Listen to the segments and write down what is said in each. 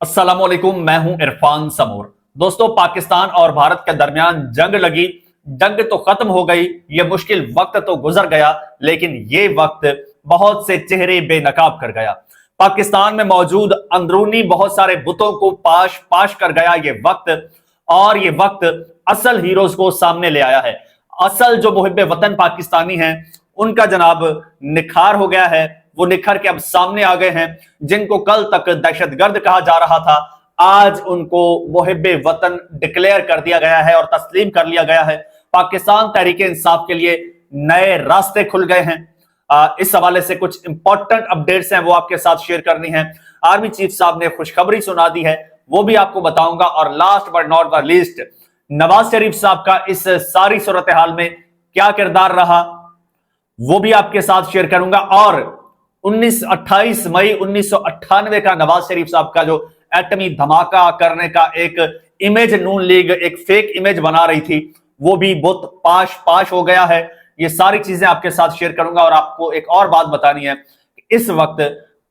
अस्सलाम वालेकुम, मैं हूं इरफान समूर। दोस्तों, पाकिस्तान और भारत के दरमियान जंग लगी। जंग तो खत्म हो गई, ये मुश्किल वक्त तो गुजर गया, लेकिन ये वक्त बहुत से चेहरे बेनकाब कर गया। पाकिस्तान में मौजूद अंदरूनी बहुत सारे बुतों को पाश पाश कर गया ये वक्त। और ये वक्त असल हीरोज को सामने ले आया है। असल जो मुहिब्बे वतन पाकिस्तानी हैं, उनका जनाब निखार हो गया है। वो निखर के अब सामने आ गए हैं। जिनको कल तक दहशतगर्द कहा जा रहा था, आज उनको मुहिब्बे वतन डिक्लेयर कर दिया गया है और तस्लीम कर लिया गया है। पाकिस्तान तहरीक इंसाफ के लिए नए रास्ते खुल गए हैं। इस हवाले से कुछ इंपॉर्टेंट अपडेट्स हैं, वो आपके साथ शेयर करनी है। आर्मी चीफ साहब ने खुशखबरी सुना दी है, वो भी आपको बताऊंगा। और last but not the least, Nawaz Sharif साहब का इस सारी सूरत हाल में क्या किरदार रहा, वो भी आपके साथ शेयर करूंगा। और 28 मई 1998 का नवाज शरीफ साहब का जो एटमी धमाका करने का एक इमेज नून लीग एक फेक इमेज बना रही थी, वो भी बहुत पाश पाश हो गया है। ये सारी चीजें आपके साथ शेयर करूंगा। और आपको एक और बात बतानी है, इस वक्त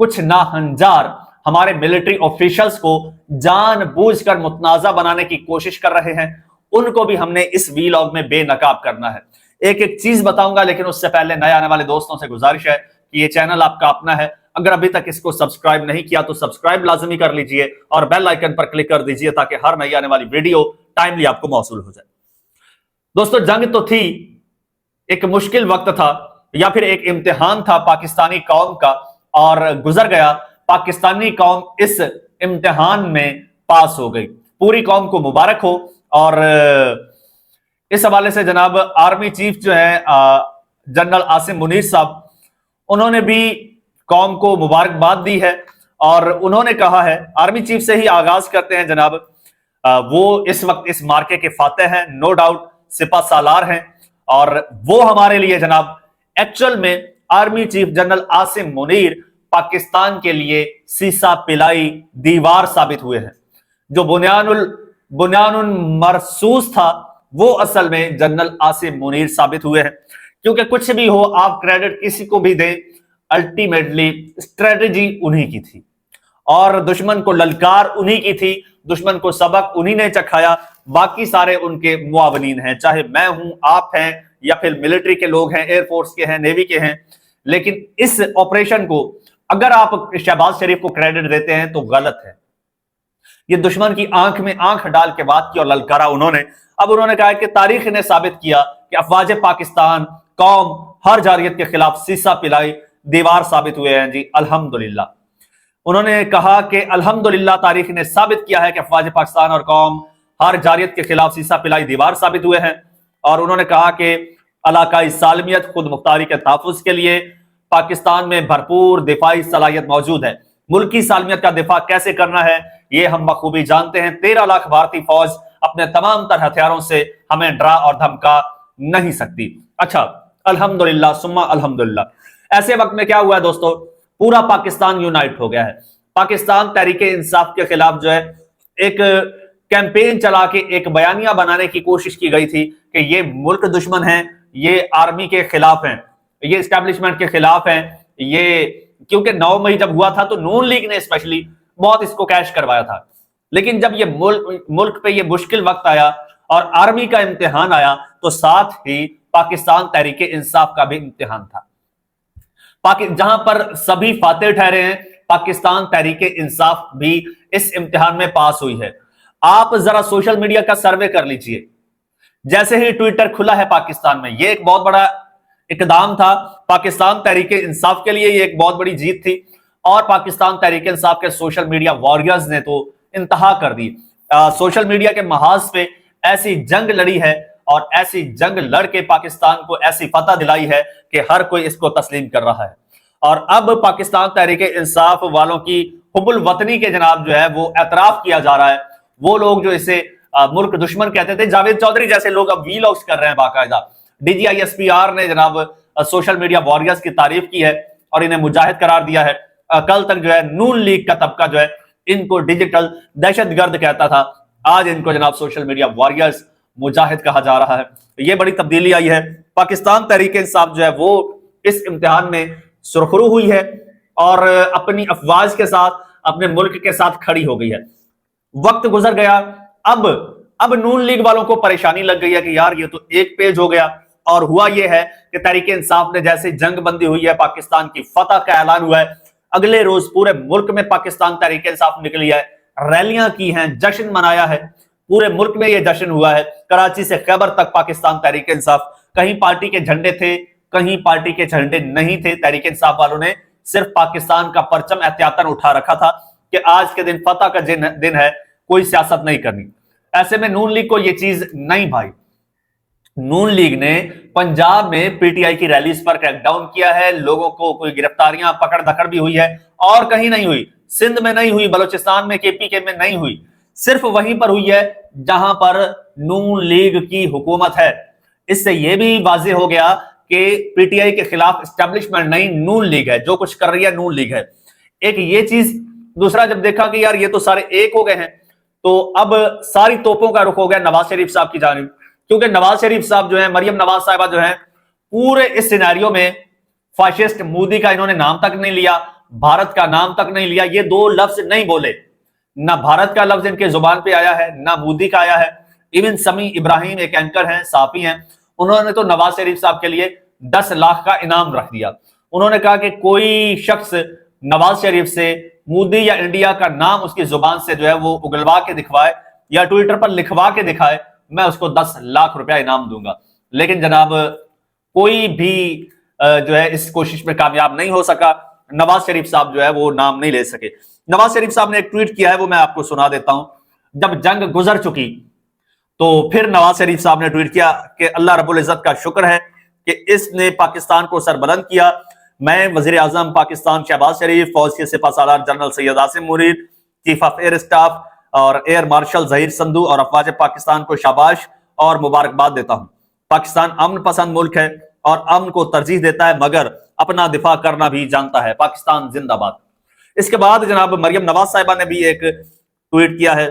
कुछ नाहंजार हमारे मिलिट्री ऑफिशियल्स को जानबूझकर मुतनाजा बनाने की कोशिश कर रहे हैं। उनको भी हमने इस वीलॉग में बेनकाब करना है। एक एक चीज बताऊंगा, लेकिन उससे पहले नए आने वाले दोस्तों से गुजारिश है कि ये चैनल आपका अपना है। अगर अभी तक इसको सब्सक्राइब नहीं किया तो सब्सक्राइब लाजमी कर लीजिए और बेल आइकन पर क्लिक कर दीजिए, ताकि हर नई आने वाली वीडियो टाइमली आपको मौसूल हो जाए। दोस्तों, जंग तो थी, एक मुश्किल वक्त था, या फिर एक इम्तिहान था पाकिस्तानी कौम का, और गुजर गया। पाकिस्तानी कौम इस इम्तिहान में पास हो गई। पूरी कौम को मुबारक हो। और इस हवाले से जनाब आर्मी चीफ जो है जनरल आसिम मुनीर साहब, उन्होंने भी कौम को मुबारकबाद दी है। और उन्होंने कहा है, आर्मी चीफ से ही आगाज करते हैं जनाब, वो इस वक्त इस मार्के के फातेह हैं, नो डाउट सिपा सालार हैं। और वो हमारे लिए जनाब एक्चुअल में army chief general Asim Munir Pakistan के लिए सीसा पिलाई दीवार साबित हुए हैं। जो बुनियानुल मरसूस था, वो असल में जनरल आसिम मुनीर साबित हुए हैं। क्योंकि कुछ भी हो, आप क्रेडिट किसी को भी दें, अल्टीमेटली स्ट्रेटेजी उन्हीं की थी और दुश्मन को ललकार उन्हीं की थी। दुश्मन को सबक उन्हीं ने चखाया, बाकी सारे उनके मुआवनीन हैं। चाहे मैं हूं, आप हैं, या फिर मिलिट्री के लोग हैं, एयरफोर्स के हैं, नेवी के हैं। लेकिन इस ऑपरेशन को अगर आप शहबाज शरीफ को क्रेडिट देते हैं तो गलत है। ये दुश्मन की आंख में आंख डाल के बात की और ललकारा उन्होंने। अब उन्होंने कहा कि तारीख ने साबित किया कि अफवाज पाकिस्तान कौम हर जारियत के खिलाफ सीसा पिलाई दीवार साबित हुए हैं। जी अल्हम्दुलिल्लाह। उन्होंने कहा कि अल्हम्दुलिल्लाह, तारीख ने साबित किया है कि अफवाज पाकिस्तान और कौम हर जारियत के खिलाफ सीसा पिलाई दीवार साबित हुए हैं। और उन्होंने कहा कि इलाकाई सालमियत खुद मुख्तारी के तहफ़्फ़ुज़ के लिए पाकिस्तान में भरपूर दिफाई सलाहियत मौजूद है। मुल्की सालमियत का दिफा कैसे करना है, ये हम बखूबी जानते हैं। 13 लाख भारतीय फौज अपने तमाम तर हथियारों से हमें डरा और धमका नहीं सकती। अच्छा, अल्हम्दुलिल्लाह सुम्मा अल्हम्दुलिल्लाह। ऐसे वक्त में क्या हुआ है दोस्तों, पूरा पाकिस्तान यूनाइट हो गया है। पाकिस्तान तहरीक इंसाफ के खिलाफ जो है एक कैंपेन चला के एक बयानिया बनाने की कोशिश की गई थी कि ये मुल्क दुश्मन है, ये आर्मी के खिलाफ हैं, ये एस्टैब्लिशमेंट के खिलाफ हैं। ये क्योंकि 9 मई जब हुआ था तो नून लीग ने स्पेशली बहुत इसको कैश करवाया था। लेकिन जब ये मुल्क पे ये मुश्किल वक्त आया और आर्मी का इम्तिहान आया, तो साथ ही पाकिस्तान तहरीक इंसाफ का भी इम्तिहान था। जहां पर सभी फातेह ठहरे हैं, पाकिस्तान तहरीक इंसाफ भी इस इम्तिहान में पास हुई है। आप जरा सोशल मीडिया का सर्वे कर लीजिए। जैसे ही ट्विटर खुला है पाकिस्तान में, यह एक बहुत बड़ा इकदाम था पाकिस्तान तहरीक इंसाफ के लिए, ये एक बहुत बड़ी जीत थी। और पाकिस्तान तहरीक इंसाफ के सोशल मीडिया वॉरियर्स ने तो इंतहा कर दी। सोशल मीडिया के महाज पे ऐसी जंग लड़ी है और ऐसी जंग लड़ के पाकिस्तान को ऐसी फतह दिलाई है कि हर कोई इसको तस्लीम कर रहा है। और अब पाकिस्तान तहरीक इंसाफ वालों की हुब्बुल वतनी के जनाब जो है वो एतराफ किया जा रहा है। वो लोग जो इसे मुल्क दुश्मन कहते थे, जावेद चौधरी जैसे लोग अब वीलॉग्स कर रहे हैं बाकायदा। DGISPR ने जनाब सोशल मीडिया वॉरियर्स की तारीफ की है और इन्हें मुजाहिद करार दिया है। कल तक जो है नून लीग का तबका जो है इनको डिजिटल दहशतगर्द कहता था, आज इनको जनाब सोशल मीडिया वॉरियर्स मुजाहिद कहा जा रहा है। ये बड़ी तब्दीली आई है। पाकिस्तान तहरीक इंसाफ जो है वो इस इम्तिहान में सुरखरू हुई है और अपनी अफवाज के साथ अपने मुल्क के साथ खड़ी हो गई है। वक्त गुजर गया, अब नून लीग वालों को परेशानी लग गई है कि यार ये तो एक पेज हो गया। और हुआ ये है कि तहरीक इंसाफ ने जैसे जंग बंदी हुई है, पाकिस्तान की फतह का ऐलान हुआ है, अगले रोज पूरे मुल्क में पाकिस्तान तहरीक इंसाफ निकली है, रैलियां की हैं, जश्न मनाया है, पूरे मुल्क में यह जश्न हुआ है। कराची से खैबर तक पाकिस्तान तहरीक इंसाफ, कहीं पार्टी के झंडे थे, कहीं पार्टी के झंडे नहीं थे। तहरीक इंसाफ वालों ने सिर्फ पाकिस्तान का परचम एहतियातन उठा रखा था कि आज के दिन फतह का दिन है, कोई सियासत नहीं करनी। ऐसे में नून लीग को यह चीज नहीं भाई। नून लीग ने पंजाब में पीटीआई की रैलीज पर क्रैकडाउन किया है, लोगों को कोई गिरफ्तारियां पकड़ धकड़ भी हुई है, और कहीं नहीं हुई। सिंध में नहीं हुई, बलूचिस्तान में, केपीके में नहीं हुई, सिर्फ वहीं पर हुई है जहां पर नून लीग की हुकूमत है। इससे यह भी वाज़ेह हो गया कि पीटीआई के खिलाफ एस्टेब्लिशमेंट नहीं, नून लीग है, जो कुछ कर रही है नून लीग है। एक ये चीज। दूसरा, जब देखा कि यार ये तो सारे एक हो गए हैं, तो अब सारी तोपों का रुख हो गया नवाज शरीफ साहब की जानिब, क्योंकि नवाज शरीफ साहब जो है, मरियम नवाज साहिबा जो है, पूरे इस सिनेरियो में फाशिस्ट मोदी का इन्होंने नाम तक नहीं लिया, भारत का नाम तक नहीं लिया, ये दो लफ्ज नहीं बोले। ना भारत का लफ्ज इनके जुबान पे आया है, ना मोदी का आया है। इवन समी इब्राहिम एक एंकर हैं, साफी हैं, उन्होंने तो नवाज शरीफ साहब के लिए 10 लाख का इनाम रख दिया। उन्होंने कहा कि कोई शख्स नवाज शरीफ से मोदी या इंडिया का नाम उसकी जुबान से जो है वो उगलवा के दिखवाए या ट्विटर पर लिखवा के दिखाए, मैं उसको 10 लाख रुपया इनाम दूंगा। लेकिन जनाब कोई भी जो है इस कोशिश में कामयाब नहीं हो सका। नवाज शरीफ साहब जो है वो नाम नहीं ले सके। नवाज शरीफ साहब ने एक ट्वीट किया है, वो मैं आपको सुना देता हूं। जब जंग गुजर चुकी तो फिर नवाज शरीफ साहब ने ट्वीट किया कि अल्लाह रब्बुल इज्जत का शुक्र है कि इसने पाकिस्तान को सरबलंद किया। मैं वजीर आजम पाकिस्तान शहबाज शरीफ, फौज के सिपहसालार general Syed Asim Munir, chief of air staff और एयर मार्शल जहीर संधू और अफवाज पाकिस्तान को शाबाश और मुबारकबाद देता हूं। पाकिस्तान अमन पसंद मुल्क है और अमन को तरजीह देता है, मगर अपना दिफा करना भी जानता है। पाकिस्तान जिंदाबाद। इसके बाद जनाब मरियम नवाज साहिबा ने भी एक ट्वीट किया है,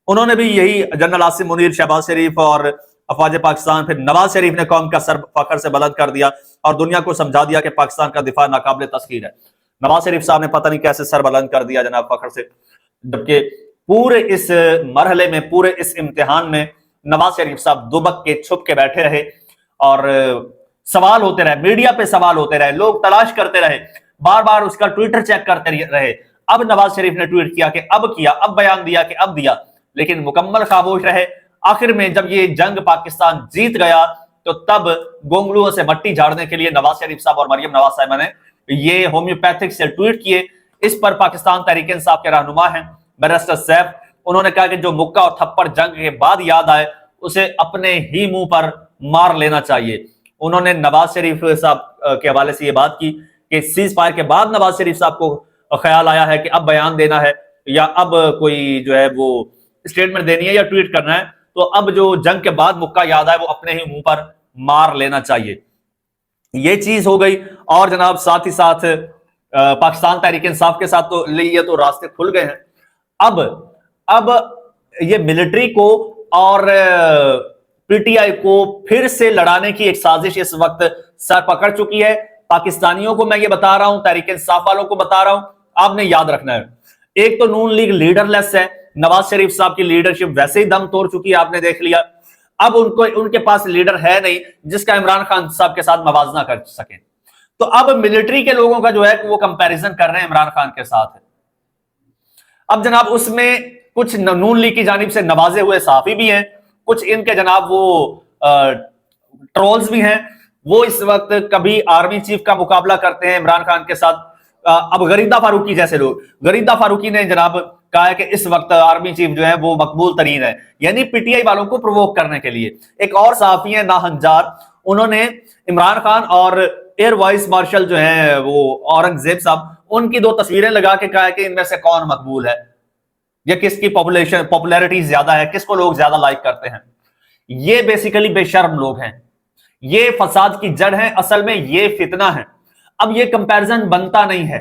उन्होंने भी यही जनरल आसिम मुनीर, शहबाज शरीफ और अफवाज पाकिस्तान, फिर नवाज शरीफ ने कौम का सर फखर से बुलंद कर दिया और दुनिया को समझा दिया कि पाकिस्तान का दिफा नाकाबिल तस्खीर है। नवाज शरीफ साहब ने पता नहीं कैसे सर बुलंद कर दिया जनाब फखर से, जबकि पूरे इस मरहले में, पूरे इस इम्तिहान में नवाज शरीफ साहब दुबक के छुप के बैठे रहे और सवाल होते रहे, मीडिया पे सवाल होते रहे, लोग तलाश करते रहे, बार बार उसका ट्विटर चेक करते रहे। अब नवाज शरीफ ने ट्वीट किया कि अब किया, अब बयान दिया कि अब दिया, लेकिन मुकम्मल खामोश रहे। आखिर में जब ये जंग पाकिस्तान जीत गया तो तब गोंगलुओं से मट्टी झाड़ने के लिए नवाज शरीफ साहब और मरियम नवाज साहिबा ने ये होम्योपैथिक से ट्वीट किए। इस पर पाकिस्तान तहरीक इंसाफ के रहनुमा हैं बैरिस्टर सैफ, उन्होंने कहा कि जो मुक्का और थप्पड़ जंग के बाद याद आए उसे अपने ही मुंह पर मार लेना चाहिए। उन्होंने नवाज शरीफ साहब के हवाले से ये बात की कि सीज फायर के बाद नवाज शरीफ साहब को ख्याल आया है कि अब बयान देना है या अब कोई जो है वो स्टेटमेंट देनी है या ट्वीट करना है, तो अब जो जंग के बाद मुक्का याद आए वो अपने ही मुंह पर मार लेना चाहिए। ये चीज हो गई। और जनाब साथ ही साथ पाकिस्तान तहरीक इंसाफ के साथ तो ये तो रास्ते खुल गए हैं। अब ये मिलिट्री को और पीटीआई को फिर से लड़ाने की एक साजिश इस वक्त सर पकड़ चुकी है। पाकिस्तानियों को मैं ये बता रहा हूं, तहरीक इंसाफ वालों को बता रहा हूं, आपने याद रखना है। एक तो नून लीग लीडरलेस है, नवाज शरीफ साहब की लीडरशिप वैसे ही दम तोड़ चुकी है, आपने देख लिया। अब उनके पास लीडर है नहीं जिसका इमरान खान साहब के साथ मवाजना कर सके। तो अब मिलिट्री के लोगों का जो है वो कंपैरिजन कर रहे हैं इमरान खान के साथ। अब जनाब उसमें कुछ नून लीग की जानिब से नवाजे हुए सहाफी भी हैं, कुछ इनके जनाब वो ट्रोल्स भी हैं। वो इस वक्त कभी आर्मी चीफ का मुकाबला करते हैं इमरान खान के साथ। अब गरीदा फारूकी जैसे लोग, गरीदा फारूकी ने जनाब कहा है कि इस वक्त आर्मी चीफ जो है वो मकबूल तरीन है, यानी पीटीआई वालों को प्रोवोक करने के लिए। एक और सहाफी है नाहंजार, उन्होंने इमरान खान और एयर वाइस मार्शल जो है वो औरंगजेब साहब, उनकी 2 तस्वीरें लगा के कहा है कि इनमें से कौन मकबूल है या किसकी पॉपुलैरिटी ज्यादा है, किसको लोग ज्यादा लाइक करते हैं। ये बेसिकली बेशर्म लोग हैं, ये फसाद की जड़ है, असल में ये फितना है। अब ये कंपैरिजन बनता नहीं है,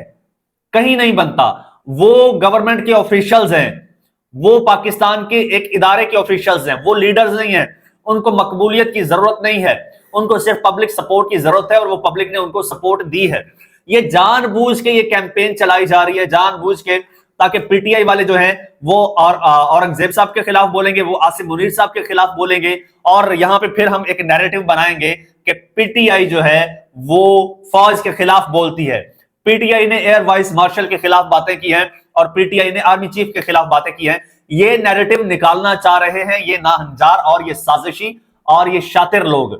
कहीं नहीं बनता। वो गवर्नमेंट के ऑफिशियल्स हैं, वो पाकिस्तान के एक इदारे के ऑफिशियल्स हैं, वो लीडर्स नहीं हैं। उनको मकबूलियत की जरूरत नहीं है, उनको सिर्फ पब्लिक सपोर्ट की जरूरत है और वो पब्लिक ने उनको सपोर्ट दी है। ये जानबूझ के ये कैंपेन चलाई जा रही है, जानबूझ के تاکہ پی ٹی آئی والے جو ہیں وہ اورنگزیب صاحب کے خلاف بولیں گے, وہ آصف منیر صاحب کے خلاف بولیں گے, اور یہاں پہ پھر ہم ایک نیریٹو بنائیں گے کہ پی ٹی آئی جو ہے وہ فوج کے خلاف بولتی ہے, پی ٹی آئی نے ایئر وائس مارشل کے خلاف باتیں کی ہیں, اور پی ٹی آئی نے آرمی چیف کے خلاف باتیں کی ہیں. یہ نیریٹو نکالنا چاہ رہے ہیں یہ ناہنجار اور یہ سازشی اور یہ شاطر لوگ.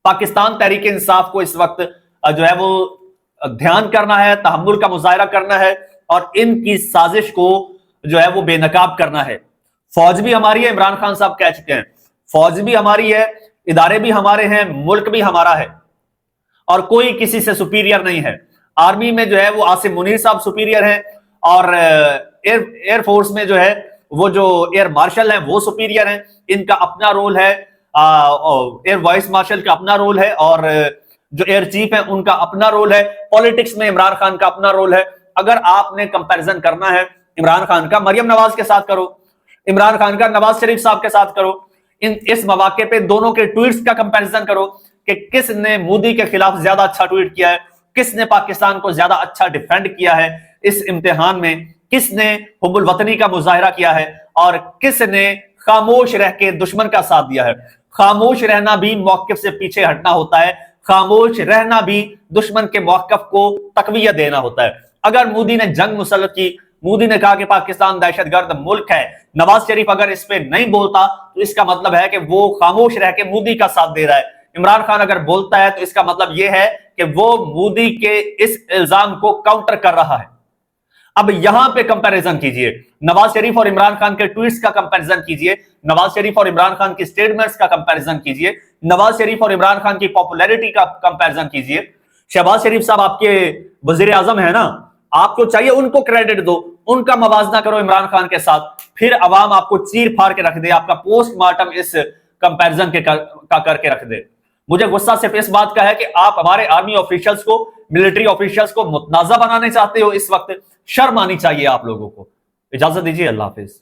پاکستان تحریک انصاف کو اس وقت جو ہے وہ دھیان کرنا ہے, تحمل کا مظاہرہ کرنا ہے, اور ان کی سازش کو جو ہے وہ بے نقاب کرنا ہے. فوج بھی ہماری ہے, عمران خان صاحب کہہ چکے ہیں, فوج بھی ہماری ہے, ادارے بھی ہمارے ہیں, ملک بھی ہمارا ہے, اور کوئی کسی سے سپیریئر نہیں ہے. آرمی میں جو ہے وہ آصف منیر صاحب سپیریئر ہیں, اور ایئر فورس میں جو ہے وہ جو ایئر مارشل ہیں وہ سپیریئر ہیں. ان کا اپنا رول ہے, ایئر وائس مارشل کا اپنا رول ہے, اور جو ایئر چیف ہیں ان کا اپنا رول ہے. پولیٹکس میں عمران خان کا اپنا رول ہے. اگر آپ نے کمپیریزن کرنا ہے عمران خان کا مریم نواز کے ساتھ کرو, عمران خان کا نواز شریف صاحب کے ساتھ کرو, اس مواقع پہ دونوں کے ٹویٹس کا کمپیریزن کرو کہ کس نے مودی کے خلاف زیادہ اچھا ٹویٹ کیا ہے, کس نے پاکستان کو زیادہ اچھا ڈیفینڈ کیا ہے اس امتحان میں, کس نے حب الوطنی کا مظاہرہ کیا ہے, اور کس نے خاموش رہ کے دشمن کا ساتھ دیا ہے. خاموش رہنا بھی موقف سے پیچھے ہٹنا ہوتا ہے, خاموش رہنا بھی دشمن کے موقف کو تقویت دینا ہوتا ہے. اگر مودی نے جنگ مسلط کی, مودی نے کہا کہ پاکستان دہشت گرد ملک ہے, نواز شریف اگر اس پہ نہیں بولتا تو اس کا مطلب ہے کہ وہ خاموش رہ کے مودی کا ساتھ دے رہا ہے. عمران خان اگر بولتا ہے تو اس کا مطلب یہ ہے کہ وہ مودی کے اس الزام کو کاؤنٹر کر رہا ہے. اب یہاں پہ کمپیریزن کیجئے, نواز شریف اور عمران خان کے ٹویٹس کا کمپیریزن کیجئے, نواز شریف اور عمران خان کی سٹیٹمنٹس کا کمپیریزن کیجئے, نواز شریف اور عمران خان کی پاپولیرٹی کا کمپیریزن کیجئے. شہباز شریف صاحب آپ کے وزیر اعظم ہیں نا, آپ کو چاہیے ان کو کریڈٹ دو, ان کا موازنہ کرو عمران خان کے ساتھ, پھر عوام آپ کو چیر پھاڑ کے رکھ دے, آپ کا پوسٹ مارٹم اس کمپیریزن کا کر کے رکھ دے. مجھے غصہ صرف اس بات کا ہے کہ آپ ہمارے آرمی آفیشلز کو, ملٹری آفیشلز کو متنازع بنانے چاہتے ہو. اس وقت شرم آنی چاہیے آپ لوگوں کو. اجازت دیجیے, اللہ حافظ.